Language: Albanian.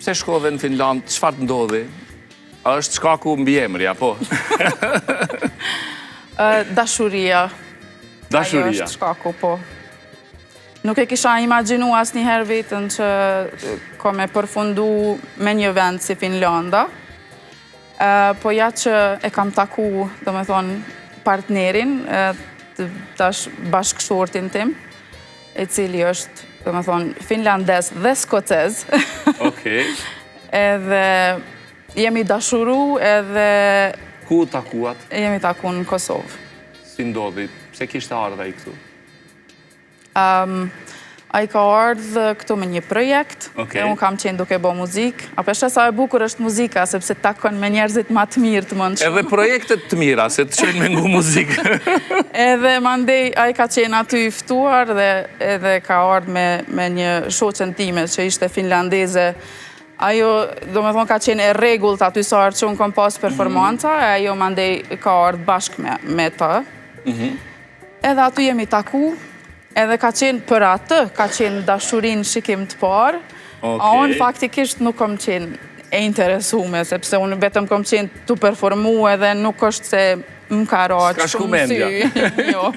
Pse shkove në Finland, çfarë të ndodhi? A është shkaku mbi emri, apo? Dashuria. Dashuria. Ajo është shkaku, po. Nuk e kisha imagjinu asnjëherë vetën që ka me përfundu me një vend si Finlanda. Po ja që e kam taku, do me thonë, partnerin, tash bashkëshortin tim, e cili është, do me thonë, finlandes dhe skocez. Okej. Edhe jemi dashuru edhe... Ku takuat? Jemi taku në Kosovë. Si ndodhi? Pse kishte ardha i këtu? A i ka ardhë këtu me një projekt, e unë kam qenë duke bo muzikë. A përshë sa e bukur është muzika, sepse takon me njerëzit ma të mirë të mëndshme. Edhe projektet të mira, se të qenë me ngu muzikë. Edhe mandej, a i ka qenë aty i ftuar dhe edhe ka ardhë me një shoqen time që ishte finlandeze. Ajo, do me thonë, ka qenë e regullt aty sa arë që unë kom pas performanca, e ajo mandej ka ardhë bashkë me të. Edhe aty jemi taku, edhe ka qenë për atë, ka qenë dashurin shikim të parë, a unë faktikisht nuk kom qenë e interesume, sepse unë vetëm kom qenë të performu edhe nuk është se më ka raqë shumë sy. Jo.